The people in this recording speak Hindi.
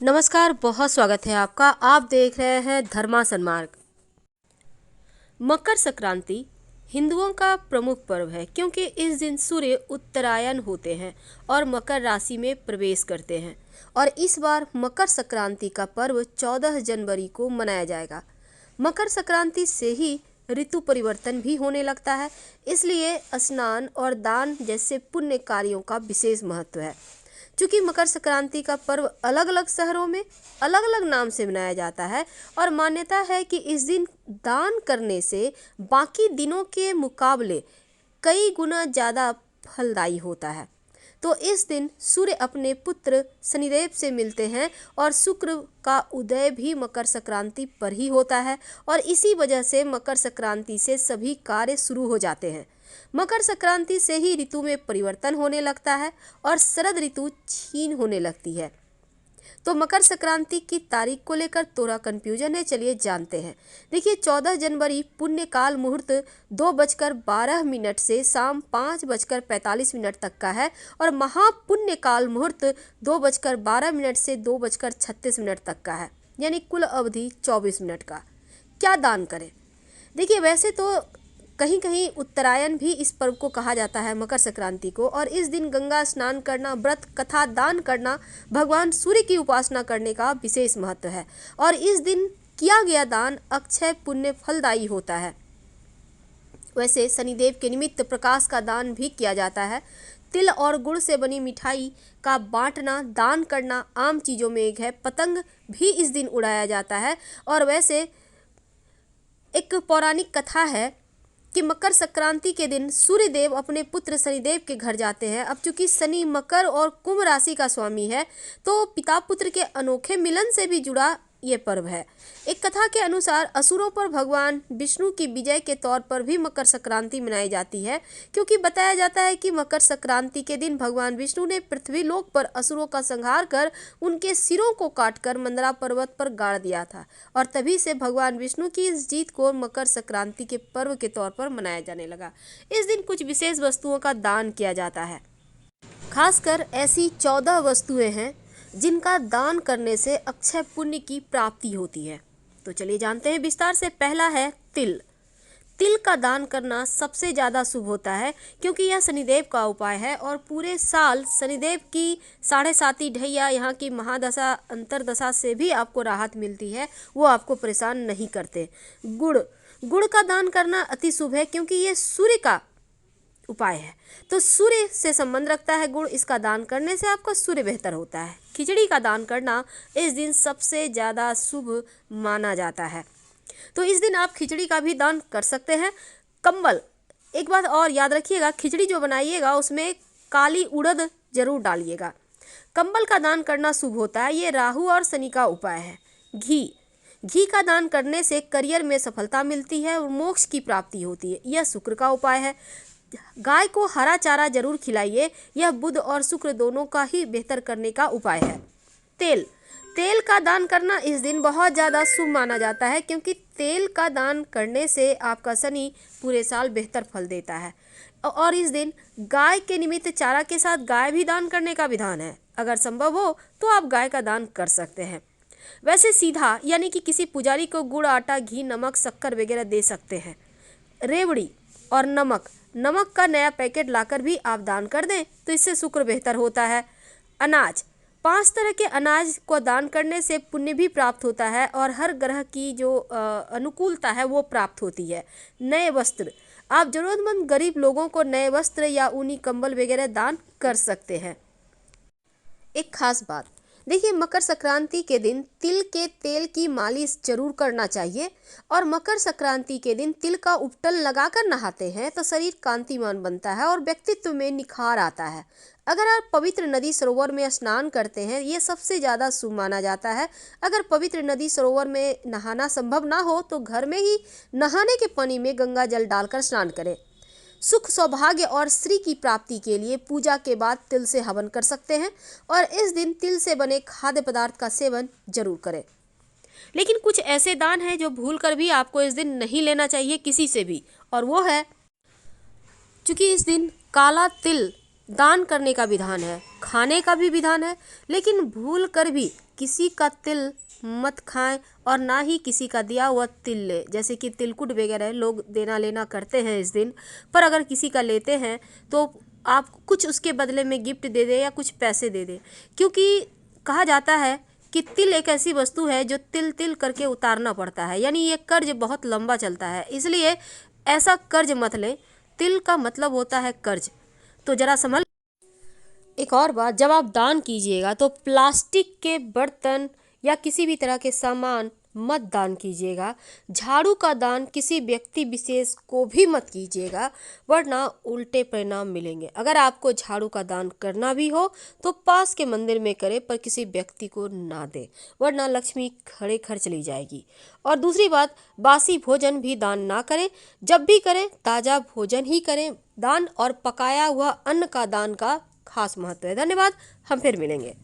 नमस्कार, बहुत स्वागत है आपका। आप देख रहे हैं धर्मा सन्मार्ग। मकर संक्रांति हिंदुओं का प्रमुख पर्व है क्योंकि इस दिन सूर्य उत्तरायण होते हैं और मकर राशि में प्रवेश करते हैं। और इस बार मकर संक्रांति का पर्व 14 जनवरी को मनाया जाएगा। मकर संक्रांति से ही ऋतु परिवर्तन भी होने लगता है, इसलिए स्नान और दान जैसे पुण्य कार्यों का विशेष महत्व है। चूँकि मकर संक्रांति का पर्व अलग अलग शहरों में अलग अलग नाम से मनाया जाता है और मान्यता है कि इस दिन दान करने से बाकी दिनों के मुकाबले कई गुना ज़्यादा फलदायी होता है। तो इस दिन सूर्य अपने पुत्र शनिदेव से मिलते हैं और शुक्र का उदय भी मकर संक्रांति पर ही होता है और इसी वजह से मकर संक्रांति से सभी कार्य शुरू हो जाते हैं। मकर संक्रांति से ही ऋतु में परिवर्तन होने लगता है और शरद ऋतु क्षीण होने लगती है। तो मकर संक्रांति की तारीख को लेकर थोड़ा कंफ्यूजन है, चलिए जानते हैं। देखिए, 14 जनवरी पुण्यकाल मुहूर्त 2:12 से शाम 5:45 तक का है और महापुण्यकाल मुहूर्त 2:12 से 2:36 तक का है, यानी कुल अवधि 24 मिनट का। क्या दान करें? देखिए, वैसे तो कहीं कहीं उत्तरायण भी इस पर्व को कहा जाता है, मकर संक्रांति को, और इस दिन गंगा स्नान करना, व्रत कथा दान करना, भगवान सूर्य की उपासना करने का विशेष महत्व है और इस दिन किया गया दान अक्षय पुण्य फलदायी होता है। वैसे शनिदेव के निमित्त प्रकाश का दान भी किया जाता है। तिल और गुड़ से बनी मिठाई का बांटना, दान करना आम चीज़ों में एक है। पतंग भी इस दिन उड़ाया जाता है और वैसे एक पौराणिक कथा है कि मकर संक्रांति के दिन सूर्य देव अपने पुत्र शनिदेव के घर जाते हैं। अब चूंकि शनि मकर और कुंभ राशि का स्वामी है, तो पिता पुत्र के अनोखे मिलन से भी जुड़ा ये पर्व है। एक कथा के अनुसार असुरों पर भगवान विष्णु की विजय के तौर पर भी मकर संक्रांति मनाई जाती है, क्योंकि बताया जाता है कि मकर संक्रांति के दिन भगवान विष्णु ने पृथ्वी लोक पर असुरों का संहार कर उनके सिरों को काटकर मंदरा पर्वत पर गाड़ दिया था और तभी से भगवान विष्णु की इस जीत को मकर संक्रांति के पर्व के तौर पर मनाया जाने लगा। इस दिन कुछ विशेष वस्तुओं का दान किया जाता है। खासकर ऐसी 14 वस्तुएं हैं जिनका दान करने से अक्षय पुण्य की प्राप्ति होती है। तो चलिए जानते हैं विस्तार से। पहला है तिल। तिल का दान करना सबसे ज़्यादा शुभ होता है क्योंकि यह शनिदेव का उपाय है और पूरे साल शनिदेव की 7.5 ढैया यहाँ की महादशा अंतरदशा से भी आपको राहत मिलती है, वो आपको परेशान नहीं करते। गुड़ का दान करना अति शुभ है क्योंकि ये सूर्य का उपाय है, तो सूर्य से संबंध रखता है गुड़। इसका दान करने से आपका सूर्य बेहतर होता है। खिचड़ी का दान करना इस दिन सबसे ज़्यादा शुभ माना जाता है, तो इस दिन आप खिचड़ी का भी दान कर सकते हैं। कंबल, एक बात और याद रखिएगा, खिचड़ी जो बनाइएगा उसमें काली उड़द जरूर डालिएगा। कंबल का दान करना शुभ होता है, ये राहु और शनि का उपाय है। घी का दान करने से करियर में सफलता मिलती है और मोक्ष की प्राप्ति होती है, यह शुक्र का उपाय है। गाय को हरा चारा जरूर खिलाइए, यह बुध और शुक्र दोनों का ही बेहतर करने का उपाय है। तेल का दान करना इस दिन बहुत ज़्यादा शुभ माना जाता है क्योंकि तेल का दान करने से आपका शनि पूरे साल बेहतर फल देता है और इस दिन गाय के निमित्त चारा के साथ गाय भी दान करने का विधान है। अगर संभव हो तो आप गाय का दान कर सकते हैं। वैसे सीधा यानी कि किसी पुजारी को गुड़, आटा, घी, नमक, शक्कर वगैरह दे सकते हैं। रेवड़ी और नमक का नया पैकेट लाकर भी आप दान कर दें तो इससे शुक्र बेहतर होता है। अनाज, 5 तरह के अनाज को दान करने से पुण्य भी प्राप्त होता है और हर ग्रह की जो अनुकूलता है वो प्राप्त होती है। नए वस्त्र, आप जरूरतमंद गरीब लोगों को नए वस्त्र या ऊनी कंबल वगैरह दान कर सकते हैं। एक खास बात, देखिए, मकर संक्रांति के दिन तिल के तेल की मालिश जरूर करना चाहिए और मकर संक्रांति के दिन तिल का उपटन लगाकर नहाते हैं तो शरीर कांतिमान बनता है और व्यक्तित्व में निखार आता है। अगर आप पवित्र नदी सरोवर में स्नान करते हैं, ये सबसे ज़्यादा शुभ माना जाता है। अगर पवित्र नदी सरोवर में नहाना संभव ना हो तो घर में ही नहाने के पानी में गंगा जल डालकर स्नान करें। सुख, सौभाग्य और श्री की प्राप्ति के लिए पूजा के बाद तिल से हवन कर सकते हैं और इस दिन तिल से बने खाद्य पदार्थ का सेवन जरूर करें। लेकिन कुछ ऐसे दान हैं जो भूलकर भी आपको इस दिन नहीं लेना चाहिए किसी से भी, और वो है, चूंकि इस दिन काला तिल दान करने का विधान है, खाने का भी विधान है, लेकिन भूल कर भी किसी का तिल मत खाएं और ना ही किसी का दिया हुआ तिल ले। जैसे कि तिलकुट वगैरह लोग देना लेना करते हैं इस दिन, पर अगर किसी का लेते हैं तो आप कुछ उसके बदले में गिफ्ट दे दे या कुछ पैसे दे दे, क्योंकि कहा जाता है कि तिल एक ऐसी वस्तु है जो तिल तिल करके उतारना पड़ता है, यानी ये कर्ज बहुत लंबा चलता है, इसलिए ऐसा कर्ज मत लें। तिल का मतलब होता है कर्ज, तो जरा समझ। एक और बात, जब आप दान कीजिएगा तो प्लास्टिक के बर्तन या किसी भी तरह के सामान मत दान कीजिएगा। झाड़ू का दान किसी व्यक्ति विशेष को भी मत कीजिएगा, वरना उल्टे परिणाम मिलेंगे। अगर आपको झाड़ू का दान करना भी हो तो पास के मंदिर में करें, पर किसी व्यक्ति को ना दे, वरना लक्ष्मी खड़े खड़ चली जाएगी। और दूसरी बात, बासी भोजन भी दान ना करें, जब भी करें ताज़ा भोजन ही करें दान, और पकाया हुआ अन्न का दान का खास महत्व है। धन्यवाद, हम फिर मिलेंगे।